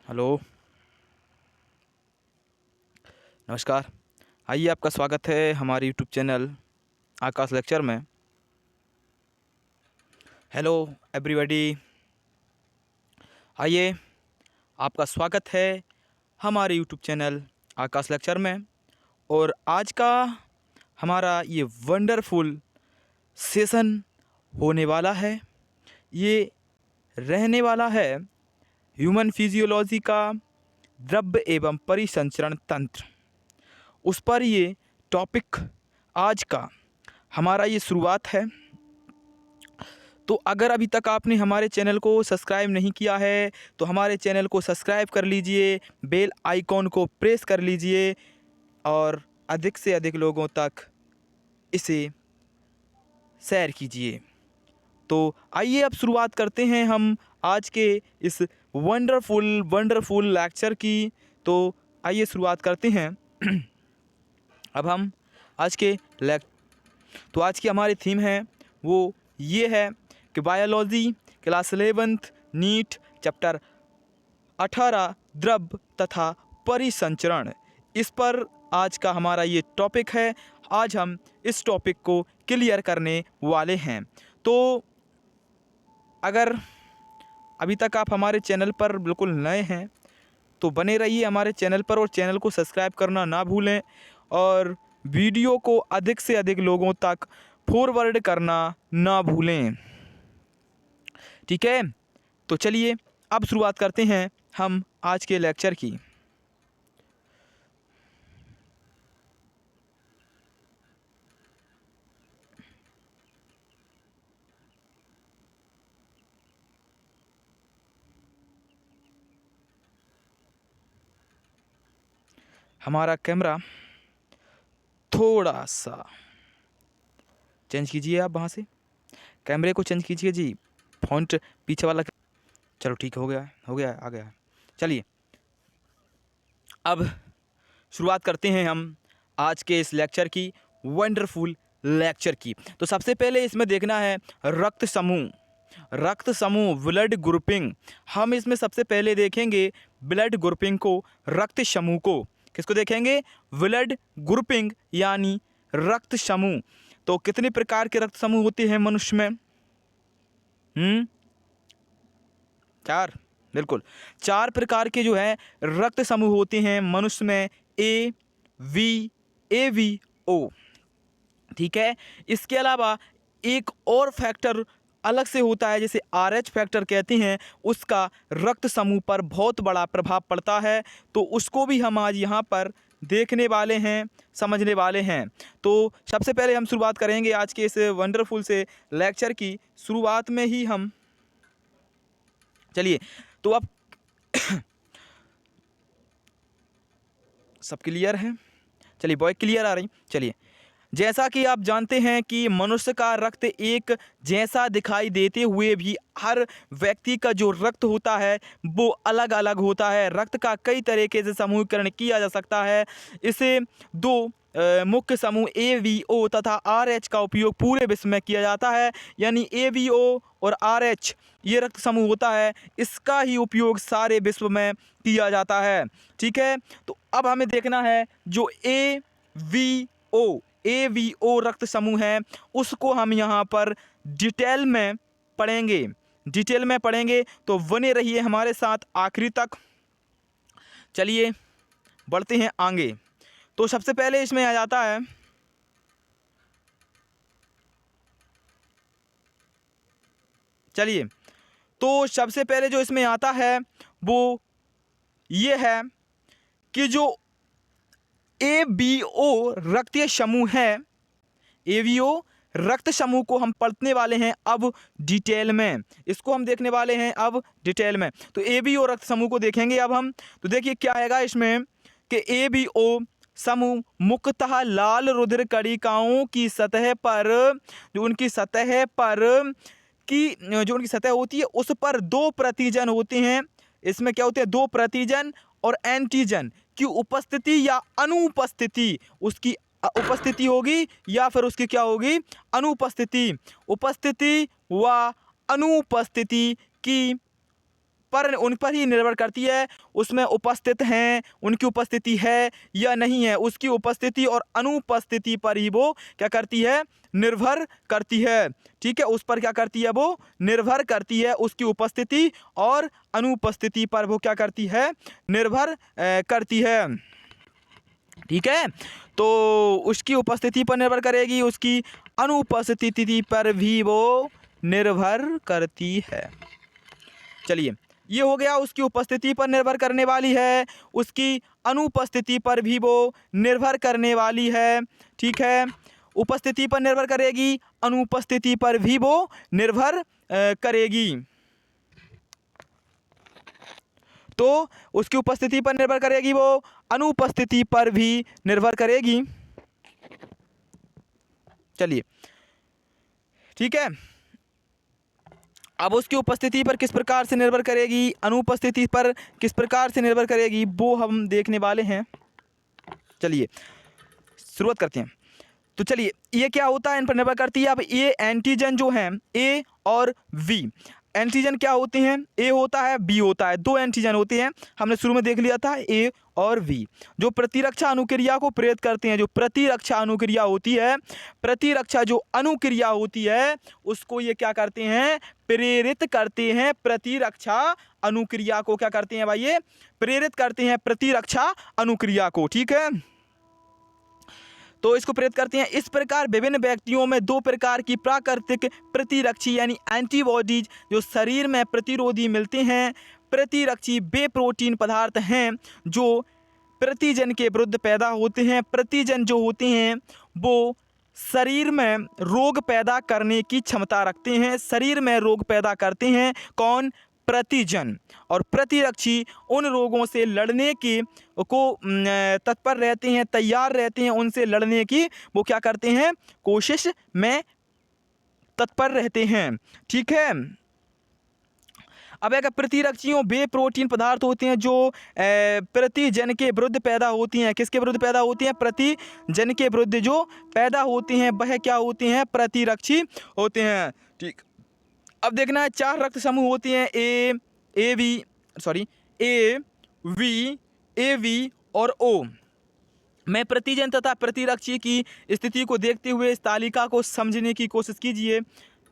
Hello, नमस्कार। आइए, आपका स्वागत है हमारे यूट्यूब चैनल आकाश लेक्चर में। हेलो एवरीबॉडी, आइए, आपका स्वागत है हमारे यूट्यूब चैनल आकाश लेक्चर में। और आज का हमारा ये वंडरफुल सेशन होने वाला है। ये रहने वाला है ह्यूमन फिजियोलॉजी का द्रव्य एवं परिसंचरण तंत्र। उस पर ये टॉपिक आज का हमारा ये शुरुआत है। तो अगर अभी तक आपने हमारे चैनल को सब्सक्राइब नहीं किया है तो हमारे चैनल को सब्सक्राइब कर लीजिए, बेल आइकॉन को प्रेस कर लीजिए और अधिक से अधिक लोगों तक इसे शेयर कीजिए। तो आइए अब शुरुआत करते हैं हम आज के इस वंडरफुल लेक्चर की। तो आइए शुरुआत करते हैं। अब हम आज के तो आज की हमारी थीम है वो ये है कि biology class 11th NEET chapter 18 द्रव्य तथा परिसंचरण, इस पर आज का हमारा ये टॉपिक है। आज हम इस टॉपिक को क्लियर करने वाले हैं। तो अगर अभी तक आप हमारे चैनल पर बिल्कुल नए हैं तो बने रहिए हमारे चैनल पर और चैनल को सब्सक्राइब करना ना भूलें और वीडियो को अधिक से अधिक लोगों तक फॉरवर्ड करना ना भूलें। ठीक है, तो चलिए अब शुरुआत करते हैं हम आज के लेक्चर की। हमारा कैमरा थोड़ा सा चेंज कीजिए, आप वहाँ से कैमरे को चेंज कीजिए जी। फॉन्ट पीछे वाला, चलो ठीक हो गया आ गया है। चलिए अब शुरुआत करते हैं हम आज के इस लेक्चर की, वंडरफुल लेक्चर की। तो सबसे पहले इसमें देखना है रक्त समूह ब्लड ग्रुपिंग। हम इसमें सबसे पहले देखेंगे ब्लड ग्रुपिंग को, रक्त समूह को। किसको देखेंगे? ब्लड ग्रुपिंग यानी रक्त समूह। तो कितने प्रकार के रक्त समूह होते हैं मनुष्य में? 4, बिल्कुल 4 प्रकार के जो है रक्त समूह होते हैं मनुष्य में। ए वी ओ, ठीक है। इसके अलावा एक और फैक्टर अलग से होता है, जैसे RH फैक्टर कहते हैं, उसका रक्त समूह पर बहुत बड़ा प्रभाव पड़ता है। तो उसको भी हम आज यहाँ पर देखने वाले हैं, समझने वाले हैं। तो सबसे पहले हम शुरुआत करेंगे आज के इस वंडरफुल से लेक्चर की। शुरुआत में ही हम चलिए, तो अब सब क्लियर है? चलिए बॉय क्लियर आ रही? चलिए, जैसा कि आप जानते हैं कि मनुष्य का रक्त एक जैसा दिखाई देते हुए भी हर व्यक्ति का जो रक्त होता है वो अलग अलग होता है। रक्त का कई तरीके से समूहीकरण किया जा सकता है। इसे दो मुख्य समूह AVO तथा RH का उपयोग पूरे विश्व में किया जाता है। यानी AVO और RH ये रक्त समूह होता है, इसका ही उपयोग सारे विश्व में किया जाता है। ठीक है, तो अब हमें देखना है जो AVO रक्त समूह है उसको हम यहाँ पर डिटेल में पढ़ेंगे। तो बने रहिए हमारे साथ आखिरी तक। चलिए बढ़ते हैं आगे। तो सबसे पहले इसमें आ जाता है चलिए, तो सबसे पहले जो इसमें आता है वो ये है कि जो AVO रक्तीय समूह है, AVO रक्त समूह को हम पढ़ने वाले हैं अब डिटेल में। इसको हम देखने वाले हैं अब डिटेल में। तो AVO रक्त समूह को देखेंगे अब हम। तो देखिए क्या आएगा इसमें कि AVO समूह मुख्यतः लाल रुधिर कणिकाओं की सतह पर, जो उनकी सतह होती है उस पर 2 प्रतिजन होते हैं। इसमें क्या होते हैं? 2 प्रतिजन और एंटीजन की उपस्थिति या अनुपस्थिति, उसकी उपस्थिति होगी या फिर उसकी क्या होगी? अनुपस्थिति। उपस्थिति व अनुपस्थिति की उन पर ही निर्भर करती है, उसमें उपस्थित हैं, उनकी उपस्थिति है या नहीं है, उसकी उपस्थिति और अनुपस्थिति पर ही वो क्या करती है, निर्भर करती है। ठीक है, उस पर क्या करती है, वो निर्भर करती है, उसकी उपस्थिति और अनुपस्थिति पर वो क्या करती है, निर्भर करती है। ठीक है, तो उसकी उपस्थिति पर निर्भर करेगी, उसकी अनुपस्थिति पर भी वो निर्भर करती है। चलिए, ये हो गया, उसकी उपस्थिति पर निर्भर करने वाली है, उसकी अनुपस्थिति पर भी वो निर्भर करने वाली है। ठीक है, उपस्थिति पर निर्भर करेगी, अनुपस्थिति पर भी वो निर्भर करेगी। तो उसकी उपस्थिति पर निर्भर करेगी, वो अनुपस्थिति पर भी निर्भर करेगी। चलिए, ठीक है, अब उसकी उपस्थिति पर किस प्रकार से निर्भर करेगी, अनुपस्थिति पर किस प्रकार से निर्भर करेगी, वो हम देखने वाले हैं। चलिए शुरुआत करते हैं। तो चलिए, ये क्या होता है, इन पर निर्भर करती है। अब ये एंटीजन जो हैं ए और वी, एंटीजन क्या होते हैं, ए होता है, बी होता है, दो एंटीजन होते हैं, हमने शुरू में देख लिया था, ए और वी, जो प्रतिरक्षा अनुक्रिया को प्रेरित करते हैं। जो प्रतिरक्षा अनुक्रिया होती है, प्रतिरक्षा जो अनुक्रिया होती है, उसको ये क्या करते हैं, प्रेरित करते हैं। प्रतिरक्षा अनुक्रिया को क्या करते हैं भाई, ये प्रेरित करते हैं प्रतिरक्षा अनुक्रिया को। ठीक है, तो इसको प्रेरित करते हैं। इस प्रकार विभिन्न व्यक्तियों में दो प्रकार की प्राकृतिक प्रतिरक्षी यानी एंटीबॉडीज जो शरीर में प्रतिरोधी मिलते हैं। प्रतिरक्षी वे प्रोटीन पदार्थ हैं जो प्रतिजन के विरुद्ध पैदा होते हैं। प्रतिजन जो होते हैं वो शरीर में रोग पैदा करने की क्षमता रखते हैं, शरीर में रोग पैदा करते हैं। कौन, प्रतिजन। और प्रतिरक्षी उन रोगों से लड़ने की को तत्पर रहते हैं, तैयार रहते हैं, उनसे लड़ने की वो क्या करते हैं, कोशिश में तत्पर रहते हैं। ठीक है, अब अगर प्रतिरक्षियों वे प्रोटीन पदार्थ होते हैं जो प्रतिजन के विरुद्ध पैदा होती हैं। किसके विरुद्ध पैदा होती हैं, प्रतिजन के विरुद्ध जो पैदा होते हैं वह क्या होते हैं, प्रतिरक्षी होते हैं। ठीक, अब देखना है, चार रक्त समूह होते हैं, ए वी और ओ में प्रतिजन तथा प्रतिरक्षी की स्थिति को देखते हुए इस तालिका को समझने की कोशिश कीजिए।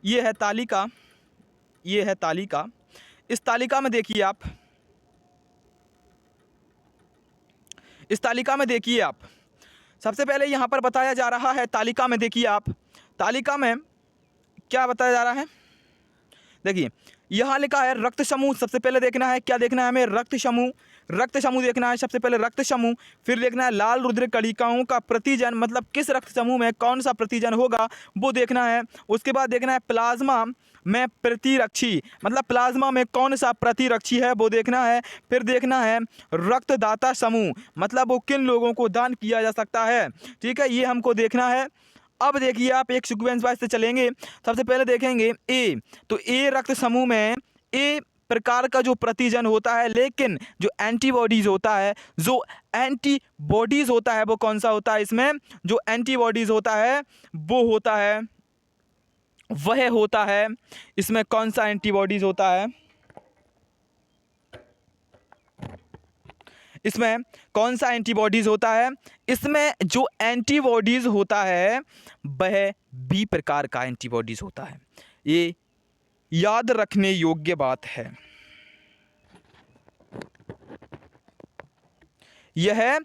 ये है तालिका, ये है तालिका। इस तालिका में देखिए आप, इस तालिका में देखिए आप, सबसे पहले यहाँ पर बताया जा रहा है, तालिका में देखिए आप, तालिका में क्या बताया जा रहा है, देखिए यहाँ लिखा है रक्त समूह। सबसे पहले देखना है, क्या देखना है हमें, रक्त समूह, रक्त समूह देखना है सबसे पहले, रक्त समूह। फिर देखना है लाल रुधिर कणिकाओं का प्रतिजन, मतलब किस रक्त समूह में कौन सा प्रतिजन होगा वो देखना है। उसके बाद देखना है प्लाज्मा में प्रतिरक्षी, मतलब प्लाज्मा में कौन सा प्रतिरक्षी है वो देखना है। फिर देखना है रक्तदाता समूह, मतलब वो किन लोगों को दान किया जा सकता है। ठीक है, ये हमको देखना है। अब देखिए आप, एक सीक्वेंस वाइज से चलेंगे। सबसे पहले देखेंगे ए, तो ए रक्त समूह में ए प्रकार का जो प्रतिजन होता है, लेकिन जो एंटीबॉडीज होता है, जो एंटीबॉडीज होता है वो कौन सा होता है, इसमें जो एंटीबॉडीज होता है वो होता है, वह होता है, इसमें कौन सा एंटीबॉडीज होता है, इसमें कौन सा एंटीबॉडीज होता है, इसमें जो एंटीबॉडीज होता है वह बी प्रकार का एंटीबॉडीज होता है। ये याद रखने योग्य बात है, यह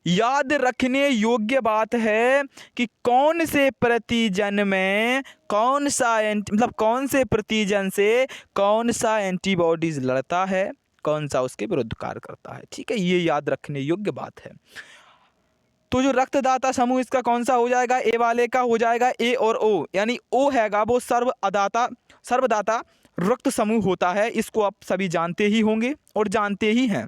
याद रखने योग्य बात है कि कौन से प्रतिजन में कौन सा मतलब कौन से प्रतिजन से कौन सा एंटीबॉडीज लड़ता है, कौन सा उसके विरुद्ध कार्य करता है। ठीक है, ये याद रखने योग्य बात है। तो जो रक्तदाता समूह इसका कौन सा हो जाएगा, ए वाले का हो जाएगा ए और ओ, यानी ओ हैगा वो सर्वदाता रक्त समूह होता है। इसको आप सभी जानते ही होंगे और जानते ही हैं।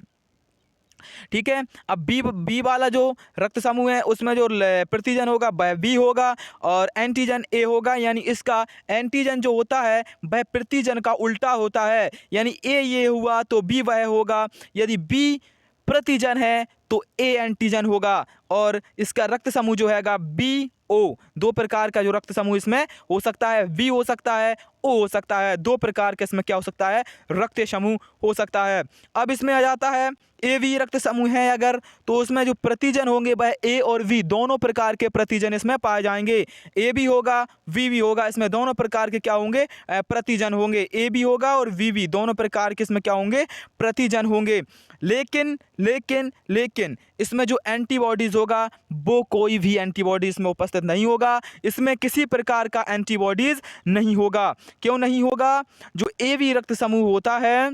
ठीक है, अब बी वाला जो रक्त समूह है उसमें जो प्रतिजन होगा वह बी होगा और एंटीजन ए होगा, यानी इसका एंटीजन जो होता है वह प्रतिजन का उल्टा होता है, यानी ए ये हुआ तो बी वह होगा। यदि बी प्रतिजन है तो ए एंटीजन होगा और इसका रक्त समूह जो हैगा BO। दो प्रकार का जो रक्त समूह इसमें हो सकता है, B हो सकता है, O हो सकता है। दो प्रकार के इसमें क्या हो सकता है, रक्त समूह हो सकता है। अब इसमें आ जाता है AB रक्त समूह है अगर, तो उसमें जो प्रतिजन होंगे वह A और V दोनों प्रकार के प्रतिजन इसमें पाए जाएंगे। AB होगा, VB होगा, इसमें दोनों प्रकार के क्या होंगे, प्रतिजन होंगे। AB होगा और VB दोनों प्रकार के इसमें क्या होंगे, प्रतिजन होंगे। लेकिन लेकिन लेकिन इसमें जो एंटीबॉडीज होगा वो कोई भी एंटीबॉडी इसमें उपस्थित नहीं होगा। इसमें किसी प्रकार का एंटीबॉडीज नहीं होगा। क्यों नहीं होगा? जो AB रक्त समूह होता है,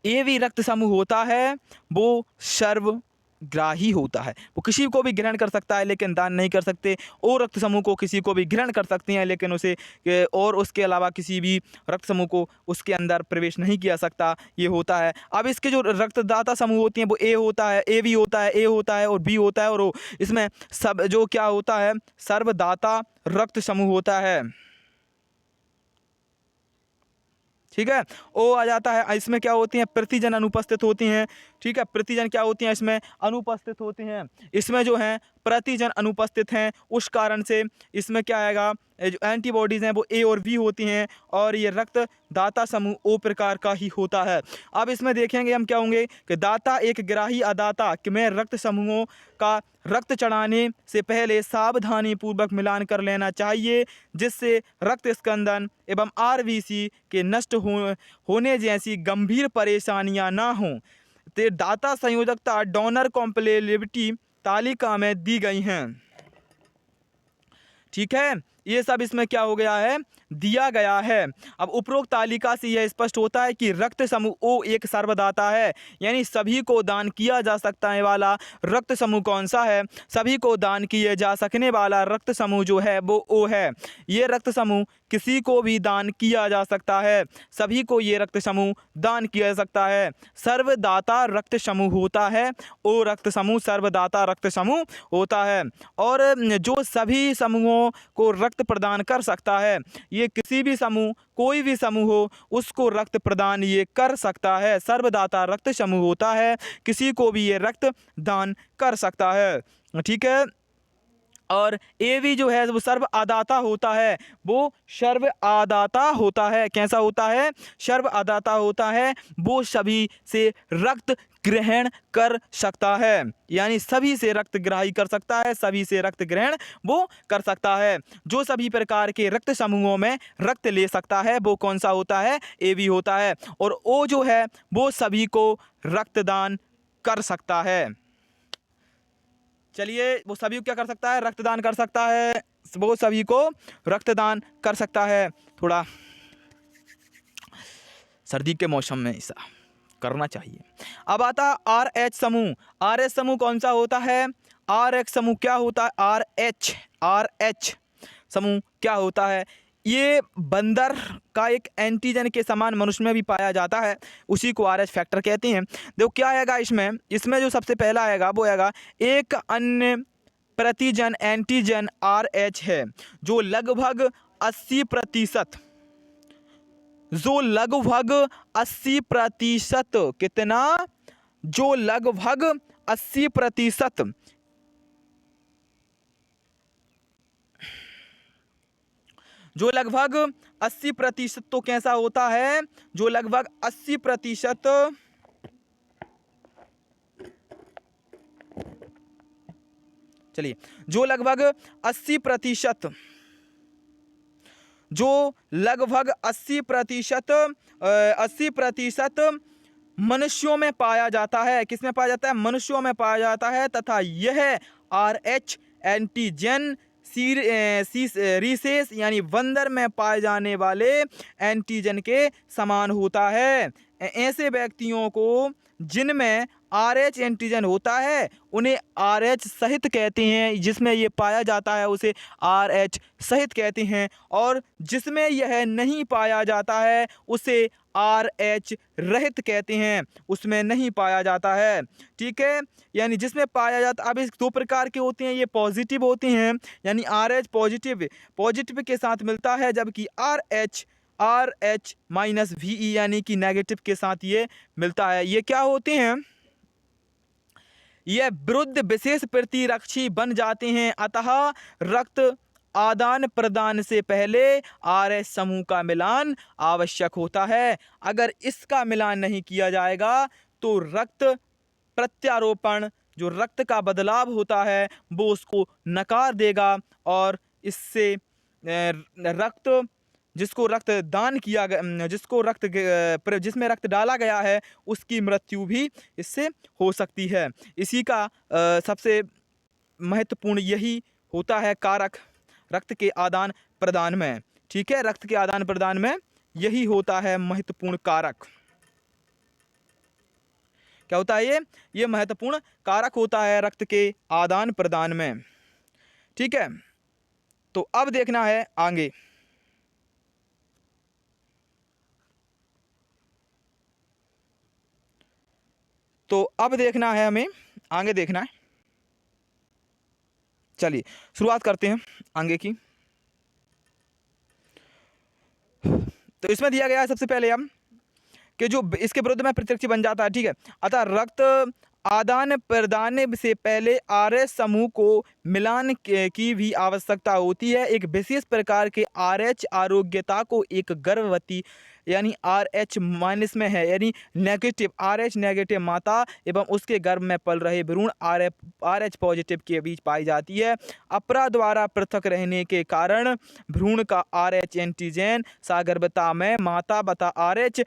AB रक्त समूह होता है वो सर्वग्राही होता है। वो किसी को भी ग्रहण कर सकता है लेकिन दान नहीं कर सकते। O रक्त समूह को किसी को भी ग्रहण कर सकते हैं लेकिन उसे और उसके अलावा किसी भी रक्त समूह को उसके अंदर प्रवेश नहीं किया सकता, ये होता है। अब इसके जो रक्तदाता समूह होती हैं वो A होता है, AB होता है, A होता है और B होता है और O। इसमें सब जो क्या होता है, सर्वदाता रक्त समूह होता है। ठीक है, ओ आ जाता है। इसमें क्या होती हैं, प्रतिजन अनुपस्थित होती हैं। ठीक है, प्रतिजन क्या होती हैं, इसमें अनुपस्थित होती हैं। इसमें जो हैं प्रतिजन अनुपस्थित हैं, उस कारण से इसमें क्या आएगा, जो एंटीबॉडीज़ हैं वो A और B होती हैं और ये रक्त दाता समूह O प्रकार का ही होता है। अब इसमें देखेंगे हम क्या होंगे कि दाता एक ग्राही अदाता में रक्त समूहों का रक्त चढ़ाने से पहले सावधानी पूर्वक मिलान कर लेना चाहिए, जिससे रक्त स्कंदन एवं RBC के नष्ट होने जैसी गंभीर परेशानियां ना हों। तो दाता संयोजकता डोनर कॉम्पेटिबिलिटी तालिका में दी गई हैं। ठीक है, ये सब इसमें क्या हो गया है, दिया गया है। अब उपरोक्त तालिका से यह स्पष्ट होता है कि रक्त समूह O एक सर्वदाता है, यानी सभी को दान किया जा सकता है वाला रक्त समूह कौन सा है, सभी को दान किए जा सकने वाला रक्त समूह जो है वो O है। ये रक्त समूह किसी को भी दान किया जा सकता है, सभी को ये रक्त समूह दान किया जा सकता है। सर्वदाता रक्त समूह होता है, O रक्त समूह सर्वदाता रक्त समूह होता है। और जो सभी समूहों को रक्त प्रदान कर सकता है, ये किसी भी समूह, कोई भी समूह हो उसको रक्त प्रदान ये कर सकता है, सर्वदाता रक्त समूह होता है, किसी को भी ये रक्त दान कर सकता है। ठीक है, और AB जो है वो सर्व आदाता होता है, वो सर्व आदाता होता है। कैसा होता है, सर्व आदाता होता है, वो सभी से रक्त ग्रहण कर सकता है, यानी सभी से रक्त ग्राही कर सकता है, सभी से रक्त ग्रहण वो कर सकता है। जो सभी प्रकार के रक्त समूहों में रक्त ले सकता है वो कौन सा होता है, AB होता है। और O जो है वो सभी को रक्तदान कर सकता है। चलिए, वो सभी को क्या कर सकता है, रक्तदान कर सकता है, वो सभी को रक्तदान कर सकता है। थोड़ा सर्दी के मौसम में ऐसा करना चाहिए। अब आता है RH समूह। RH समूह कौन सा होता है, RH समूह क्या होता है, RH समूह क्या होता है, ये बंदर का एक एंटीजन के समान मनुष्य में भी पाया जाता है, उसी को RH फैक्टर कहते हैं। देखो क्या आएगा इसमें जो सबसे पहला आएगा वो आएगा एक अन्य प्रतिजन एंटीजन RH है, जो लगभग 80%, जो लगभग 80%, कितना, जो लगभग 80%, जो लगभग 80%, तो कैसा होता है, जो लगभग 80%, चलिए, जो लगभग 80%, जो लगभग 80% मनुष्यों में पाया जाता है। किसमें पाया जाता है, मनुष्यों में पाया जाता है, तथा यह RH एंटीजन रीसेस यानी बंदर में पाए जाने वाले एंटीजन के समान होता है। ऐसे व्यक्तियों को जिनमें RH एंटीजन होता है उन्हें RH सहित कहते हैं, जिसमें ये पाया जाता है उसे RH सहित कहते हैं, और जिसमें यह नहीं पाया जाता है उसे RH रहित कहते हैं, उसमें नहीं पाया जाता है। ठीक है, यानी जिसमें पाया जाता, अब इस दो प्रकार के होते हैं, ये पॉजिटिव होते हैं, यानी RH पॉजिटिव के साथ मिलता है, जबकि RH -VE यानी कि नेगेटिव के साथ ये मिलता है। ये क्या होते हैं, यह विरुद्ध विशेष प्रतिरक्षी बन जाते हैं। अतः रक्त आदान प्रदान से पहले RH समूह का मिलान आवश्यक होता है। अगर इसका मिलान नहीं किया जाएगा तो रक्त प्रत्यारोपण, जो रक्त का बदलाव होता है, वो उसको नकार देगा और इससे रक्त, जिसको रक्त दान किया गया, जिसमें रक्त डाला गया है, उसकी मृत्यु भी इससे हो सकती है। इसी का सबसे महत्वपूर्ण यही होता है कारक रक्त के आदान प्रदान में। ठीक है, रक्त के आदान प्रदान में यही होता है महत्वपूर्ण कारक। क्या होता है ये महत्वपूर्ण कारक होता है रक्त के आदान प्रदान में। ठीक है, तो अब देखना है आगे। तो अब देखना है, हमें आगे देखना है। चलिए शुरुआत करते हैं आगे की। तो इसमें दिया गया है सबसे पहले हम कि जो इसके विरुद्ध में प्रतिरक्षी बन जाता है। ठीक है, अतः रक्त आदान प्रदान से पहले RH समूह को मिलान की भी आवश्यकता होती है। एक विशेष प्रकार के RH आरोग्यता को एक गर्भवती यानी RH माइनस में है, यानी नेगेटिव, RH नेगेटिव माता एवं उसके गर्भ में पल रहे भ्रूण RH पॉजिटिव के बीच पाई जाती है। अपरा द्वारा पृथक रहने के कारण भ्रूण का RH एंटीजन सगर्भता में माता बता RH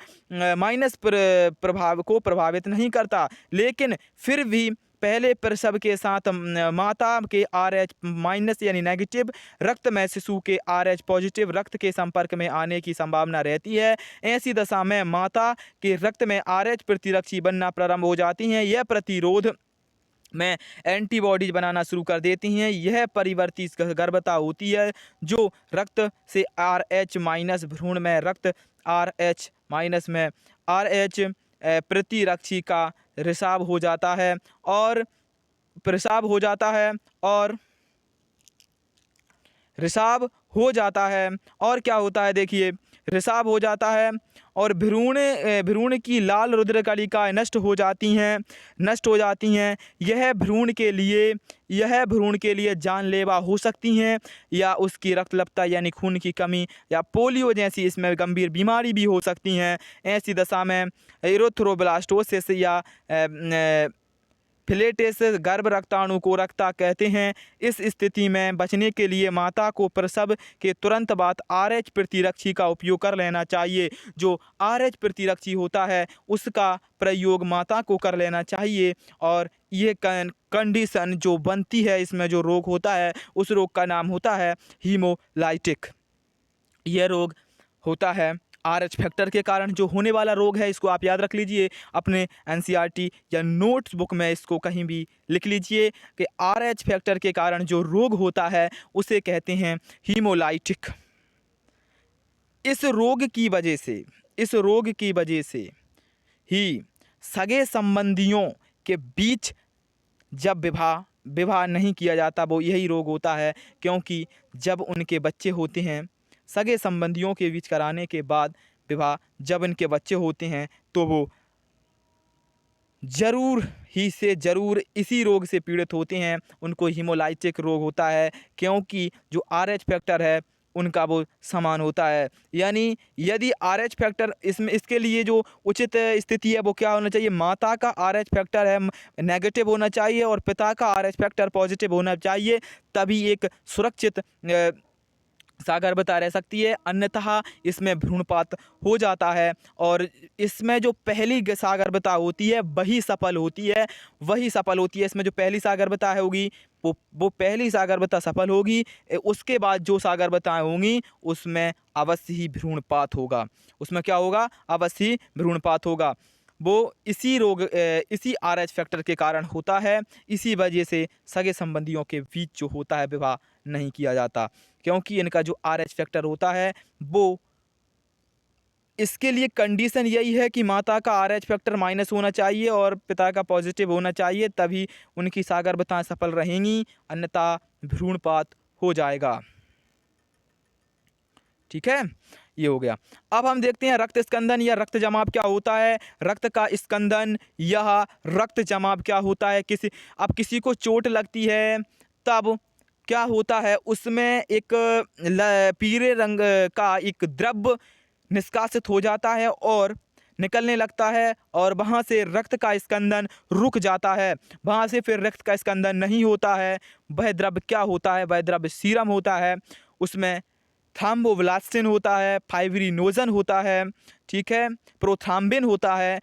माइनस प्रभाव को प्रभावित नहीं करता, लेकिन फिर भी पहले प्रसव के साथ माता के RH माइनस यानी नेगेटिव रक्त में शिशु के RH पॉजिटिव रक्त के संपर्क में आने की संभावना रहती है। ऐसी दशा में माता के रक्त में RH प्रतिरक्षी बनना प्रारंभ हो जाती हैं। यह प्रतिरोध में एंटीबॉडीज बनाना शुरू कर देती हैं। यह परिवर्ती गर्भता होती है जो रक्त से RH माइनस भ्रूण में रक्त RH माइनस में RH प्रतिरक्षी का रिसाव हो जाता है और रिसाव हो जाता है और क्या होता है, देखिए रिसाव हो जाता है और भ्रूण की लाल रुधिर कणिकाएं नष्ट हो जाती हैं। यह भ्रूण के लिए जानलेवा हो सकती हैं या उसकी रक्तलभ्यता यानी खून की कमी या पोलियो जैसी इसमें गंभीर बीमारी भी हो सकती हैं। ऐसी दशा में एरिथ्रोब्लास्टोसिस या फिलेटिस गर्भ रक्ताणु को रक्ता कहते हैं। इस स्थिति में बचने के लिए माता को प्रसव के तुरंत बाद RH प्रतिरक्षी का उपयोग कर लेना चाहिए। जो RH प्रतिरक्षी होता है उसका प्रयोग माता को कर लेना चाहिए और ये कंडीशन जो बनती है, इसमें जो रोग होता है उस रोग का नाम होता है हीमोलाइटिक। यह रोग होता है RH फैक्टर के कारण जो होने वाला रोग है। इसको आप याद रख लीजिए, अपने NCERT या नोट्स बुक में इसको कहीं भी लिख लीजिए कि RH फैक्टर के कारण जो रोग होता है उसे कहते हैं हीमोलाइटिक। इस रोग की वजह से ही सगे संबंधियों के बीच जब विवाह नहीं किया जाता, वो यही रोग होता है। क्योंकि जब उनके बच्चे होते हैं, सगे संबंधियों के बीच कराने के बाद विवाह जब उनके बच्चे होते हैं तो वो जरूर इसी रोग से पीड़ित होते हैं। उनको हीमोलाइटिक रोग होता है क्योंकि जो RH फैक्टर है उनका वो समान होता है। यानी यदि RH फैक्टर इसके लिए जो उचित स्थिति है वो क्या होना चाहिए, माता का RH फैक्टर है नेगेटिव होना चाहिए और पिता का RH फैक्टर पॉजिटिव होना चाहिए, तभी एक सुरक्षित सगर्भता रह सकती है। अन्यथा इसमें भ्रूणपात हो जाता है और इसमें जो पहली सगर्भता होती है वही सफल होती है। इसमें जो पहली सगर्भता होगी वो पहली सगर्भता सफल होगी। उसके बाद जो सगर्भताएं होंगी उसमें अवश्य ही भ्रूणपात होगा। वो इसी RH फैक्टर के कारण होता है। इसी वजह से सगे संबंधियों के बीच जो होता है विवाह नहीं किया जाता, क्योंकि इनका जो RH फैक्टर होता है वो, इसके लिए कंडीशन यही है कि माता का RH फैक्टर माइनस होना चाहिए और पिता का पॉजिटिव होना चाहिए, तभी उनकी सगर्भताएं सफल रहेंगी, अन्यथा भ्रूणपात हो जाएगा। ठीक है, ये हो गया। अब हम देखते हैं रक्त स्कंदन या रक्त जमाव क्या होता है। रक्त का स्कंदन या रक्त जमाव क्या होता है। किसी को चोट लगती है तब क्या होता है, उसमें एक पीले रंग का एक द्रव निष्कासित हो जाता है और निकलने लगता है और वहाँ से रक्त का स्कंदन रुक जाता है। वहाँ से फिर रक्त का स्कंदन नहीं होता है। वह द्रव क्या होता है, वह द्रव सीरम होता है। उसमें थ्रोम्बोब्लास्टिन होता है, फाइब्रिनोजन होता है, ठीक है, प्रोथ्राम्बिन होता है।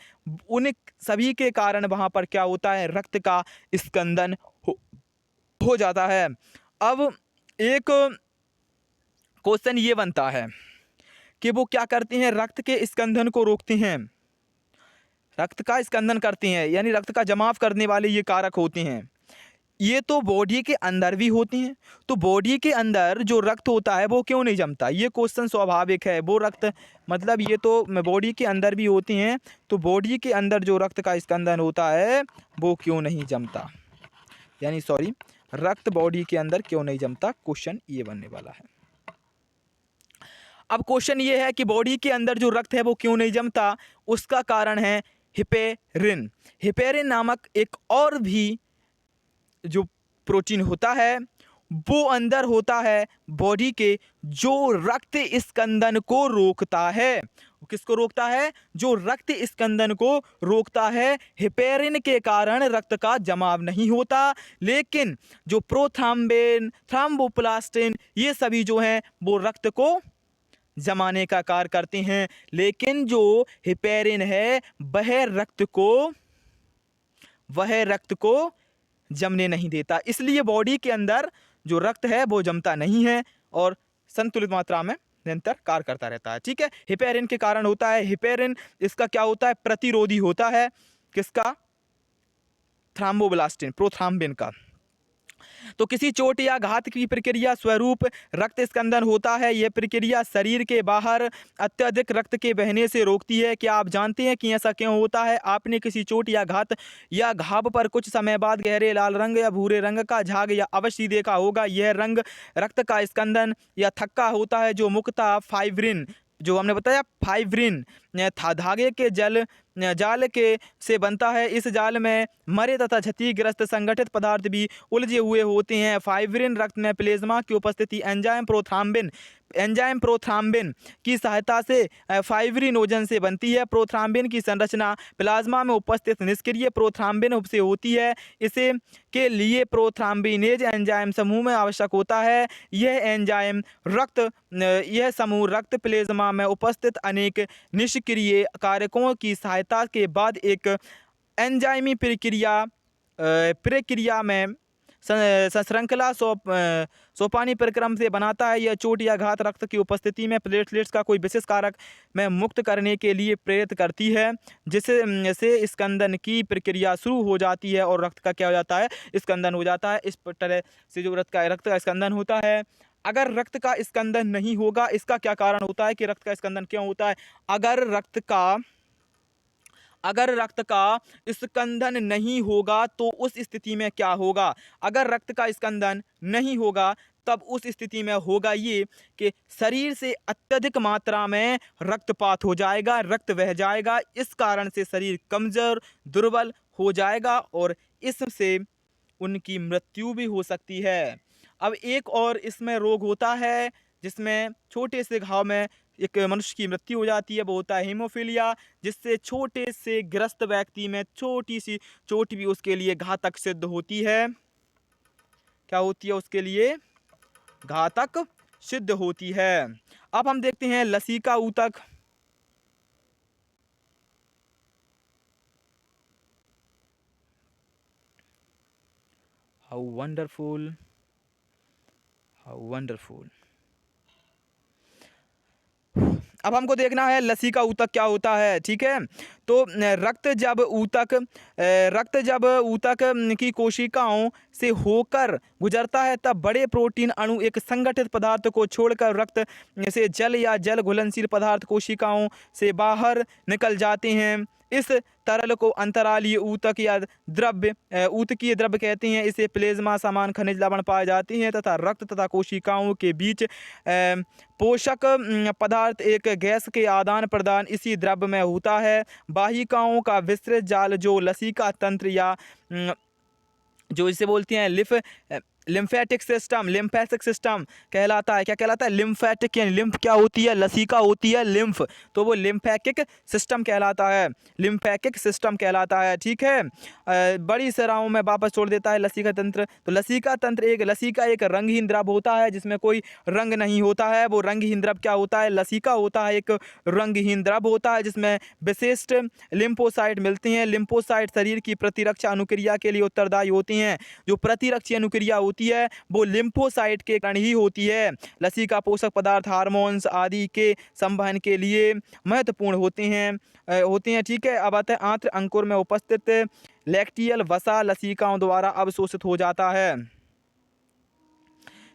उन सभी के कारण वहाँ पर क्या होता है, रक्त का स्कंदन हो जाता है। अब एक क्वेश्चन ये बनता है कि वो क्या करते हैं, रक्त के स्कंदन को रोकते हैं, रक्त का स्कंदन करते हैं, यानी रक्त का जमाव करने वाले ये कारक होते हैं। ये तो बॉडी के अंदर भी होते हैं, तो बॉडी के अंदर जो रक्त होता है वो क्यों नहीं जमता, ये क्वेश्चन स्वाभाविक है। वो रक्त मतलब ये तो बॉडी के अंदर भी होते हैं, तो बॉडी के अंदर जो रक्त का स्कंदन होता है वो क्यों नहीं जमता, यानी सॉरी, रक्त बॉडी के अंदर क्यों नहीं जमता, क्वेश्चन ये बनने वाला है। अब क्वेश्चन ये है कि बॉडी के अंदर जो रक्त है वो क्यों नहीं जमता, उसका कारण है हिपेरिन। हिपेरिन नामक एक और भी जो प्रोटीन होता है वो अंदर होता है बॉडी के, जो रक्त स्कंदन को रोकता है। किसको रोकता है, जो रक्त स्कंदन को रोकता है। हिपेरिन के कारण रक्त का जमाव नहीं होता, लेकिन जो प्रोथ्राम्बिन, थ्रोम्बोप्लास्टिन, ये सभी जो हैं वो रक्त को जमाने का कार्य करते हैं। लेकिन जो हिपेरिन है वह रक्त को जमने नहीं देता, इसलिए बॉडी के अंदर जो रक्त है वो जमता नहीं है और संतुलित मात्रा में निरंतर कार्य करता रहता है। ठीक है, हिपेरिन के कारण होता है। हिपेरिन इसका क्या होता है, प्रतिरोधी होता है, किसका, थ्रोम्बोब्लास्टिन, प्रोथ्राम्बिन का। तो किसी चोट या घात की प्रक्रिया स्वरूप रक्त स्कंदन होता है। यह प्रक्रिया शरीर के बाहर अत्यधिक रक्त के बहने से रोकती है। क्या आप जानते हैं कि ऐसा क्यों होता है? आपने किसी चोट या घात या घाव पर कुछ समय बाद गहरे लाल रंग या भूरे रंग का झाग या अवश्य देखा होगा। यह रंग रक्त का स्कंदन या थक्का होता है, जो मुख्यतः फाइब्रिन, जो हमने बताया फाइब्रिन धागे के जाल के से बनता है। इस जाल में मरे तथा क्षतिग्रस्त संगठित पदार्थ भी उलझे हुए होते हैं। फाइब्रिन रक्त में प्लाज्मा की उपस्थिति एंजाइम प्रोथ्राम्बिन की सहायता से फाइब्रिनोजन से बनती है। प्रोथ्राम्बिन की संरचना प्लाज्मा में उपस्थित निष्क्रिय प्रोथ्राम्बिन से होती है। इसे के लिए प्रोथ्राम्बिनेज एंजाइम समूह में आवश्यक होता है। यह समूह रक्त प्लाज्मा में उपस्थित अनेक निष्क्रिय कारकों की सहायता के बाद एक एंजाइमी प्रक्रिया में श्रृंखला सोपानी परिक्रम से बनाता है। यह चोट या घात रक्त की उपस्थिति में प्लेटलेट्स का कोई विशेष कारक में मुक्त करने के लिए प्रेरित करती है, जिससे से स्कंदन की प्रक्रिया शुरू हो जाती है और रक्त का क्या हो जाता है, स्कंदन हो जाता है। इस तरह से जो रक्त का स्कंदन होता है। अगर रक्त का स्कंदन नहीं होगा, इसका क्या कारण होता है कि रक्त का स्कंदन क्यों होता है? अगर रक्त का स्कंदन नहीं होगा तो उस स्थिति में क्या होगा? अगर रक्त का स्कंदन नहीं होगा तब उस स्थिति में होगा ये कि शरीर से अत्यधिक मात्रा में रक्तपात हो जाएगा, रक्त बह जाएगा। इस कारण से शरीर कमजोर, दुर्बल हो जाएगा और इससे उनकी मृत्यु भी हो सकती है। अब एक और इसमें रोग होता है जिसमें छोटे से घाव में एक मनुष्य की मृत्यु हो जाती है, वो होता है हीमोफीलिया, जिससे छोटे से ग्रस्त व्यक्ति में छोटी सी चोट भी उसके लिए घातक सिद्ध होती है। क्या होती है? उसके लिए घातक सिद्ध होती है। अब हम देखते हैं लसीका ऊतक। How wonderful, how wonderful. अब हमको देखना है लसीका ऊतक क्या होता है। ठीक है, तो रक्त जब ऊतक की कोशिकाओं से होकर गुजरता है तब बड़े प्रोटीन अणु एक संगठित पदार्थ को छोड़कर रक्त से जल या जल घुलनशील पदार्थ कोशिकाओं से बाहर निकल जाते हैं। इस तरल को अंतरालीय ऊतक या द्रव्य ऊतकीय द्रव्य कहते हैं। इसे प्लेज्मा समान खनिज लवण पाए जाते हैं तथा रक्त तथा कोशिकाओं के बीच पोषक पदार्थ एक गैस के आदान प्रदान इसी द्रव्य में होता है। वाहिकाओं का विस्तृत जाल जो लसिका तंत्र या जो इसे बोलते हैं लिम्फेटिक सिस्टम कहलाता है। क्या कहलाता है? लिम्फेटिक, यानी लिम्फ क्या होती है? लसिका होती है लिम्फ, तो वो लिम्फेटिक सिस्टम कहलाता है, लिम्फेटिक सिस्टम कहलाता है। ठीक है, बड़ी सराहों में वापस छोड़ देता है लसिका तंत्र। तो लसिका तंत्र लसिका एक रंगहीन द्रव होता है जिसमें कोई रंग नहीं होता है। वो रंगहीन द्रव क्या होता है? लसिका होता है, एक रंगहीन द्रव होता है जिसमें विशिष्ट लिम्फोसाइट मिलते हैं। लिम्फोसाइट शरीर की प्रतिरक्षा अनुक्रिया के लिए उत्तरदायी होती हैं। जो प्रतिरक्षी अनुक्रिया होती है वो लिम्फोसाइट के कारण ही होती है। लसिका पोषक पदार्थ, हार्मोन्स आदि के संवहन के लिए महत्वपूर्ण होते हैं। ठीक है, अब आते हैं आंत्र अंकुर में उपस्थित लैक्टियल वसा लसिकाओं द्वारा अवशोषित हो जाता है।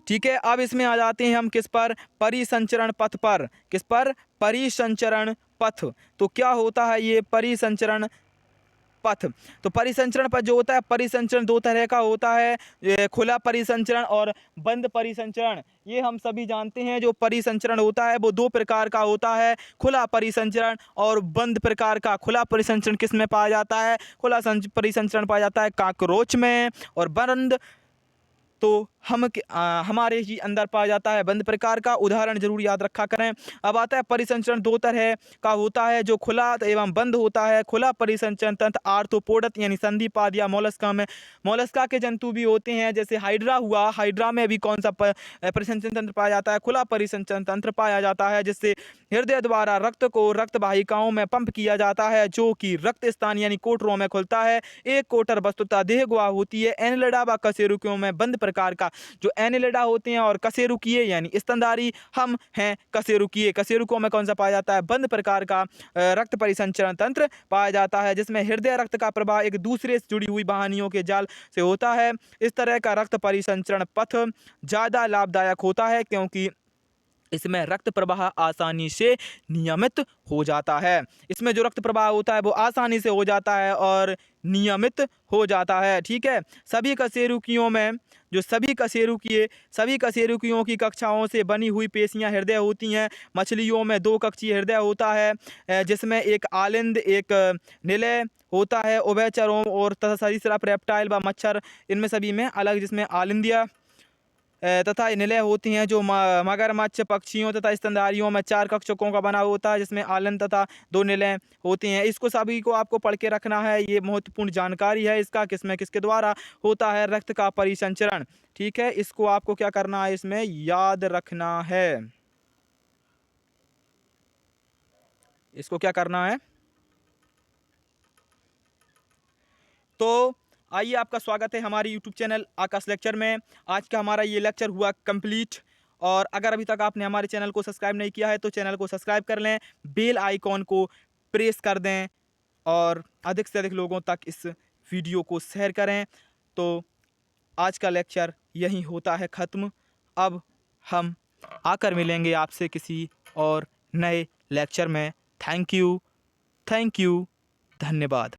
ठीक है, अब इसमें आ जाते हैं हम किस पर? परिसंचरण पथ पर। किस पर? परिसंचरण पथ। तो क्या होता है ये परिसंचरण पथ? तो परिसंचरण पथ जो होता है, परिसंचरण दो तरह का होता है, खुला परिसंचरण और बंद परिसंचरण। ये हम सभी जानते हैं। जो परिसंचरण होता है वो दो प्रकार का होता है, खुला परिसंचरण और बंद प्रकार का। खुला परिसंचरण किस में पाया जाता है? खुला परिसंचरण पाया जाता है कॉकरोच में, और बंद तो हमारे ही अंदर पाया जाता है बंद प्रकार का। उदाहरण जरूर याद रखा करें। अब आता है परिसंचरण दो तरह का होता है, जो खुला एवं बंद होता है। खुला परिसंचरण तंत्र आर्थ्रोपोडा यानी संधिपाद या मोलस्का में, मोलस्का के जंतु भी होते हैं, जैसे हाइड्रा हुआ। हाइड्रा में भी कौन सा परिसंचरण तंत्र पाया जाता है? खुला परिसंचरण तंत्र पाया जाता है, जिससे हृदय द्वारा रक्त को रक्त वाहिकाओं में पंप किया जाता है, जो कि रक्त स्थान यानी कोटरों में खुलता है। एक कोटर वस्तुतः देहगुहा होती है। एनिलिडा व कशेरुकियों में बंद प्रकार का, जो एनिलिडा होते हैं और कशेरुकीय यानी स्तनधारी हम हैं कशेरुकीय। कशेरुकों में कौन सा पाया जाता है? बंद प्रकार का रक्त परिसंचरण तंत्र पाया जाता है, जिसमें हृदय रक्त का प्रवाह एक दूसरे से जुड़ी हुई वाहिनियों के जाल से होता है। इस तरह का रक्त परिसंचरण पथ ज्यादा लाभदायक होता है क्योंकि इसमें रक्त प्रवाह आसानी से नियमित हो जाता है। इसमें जो रक्त प्रवाह होता है वो आसानी से हो जाता है और नियमित हो जाता है। ठीक है, सभी कशेरुकियों में जो सभी कशेरुकियों की कक्षाओं से बनी हुई पेशियां हृदय होती हैं। मछलियों में दो कक्षीय हृदय होता है, जिसमें एक आलिंद एक निलय होता है। उभयचरों और तथा सरीसृप रेप्टाइल व मच्छर इनमें सभी में अलग, जिसमें आलिंदिया तथा निलय होती हैं। जो मगरमच्छ, पक्षियों तथा स्तनधारियों में चार कक्षकों का बना होता है, जिसमें आलिंद तथा दो निलय होते हैं। इसको सभी को आपको पढ़ के रखना है, ये महत्वपूर्ण जानकारी है इसका, किसमें किसके द्वारा होता है रक्त का परिसंचरण। ठीक है, इसको आपको क्या करना है? इसमें याद रखना है। इसको क्या करना है? तो आइए, आपका स्वागत है हमारे YouTube चैनल आकाश लेक्चर में। आज का हमारा ये लेक्चर हुआ कंप्लीट, और अगर अभी तक आपने हमारे चैनल को सब्सक्राइब नहीं किया है तो चैनल को सब्सक्राइब कर लें, बेल आइकॉन को प्रेस कर दें और अधिक से अधिक लोगों तक इस वीडियो को शेयर करें। तो आज का लेक्चर यहीं होता है ख़त्म। अब हम आकर मिलेंगे आपसे किसी और नए लेक्चर में। थैंक यू, धन्यवाद।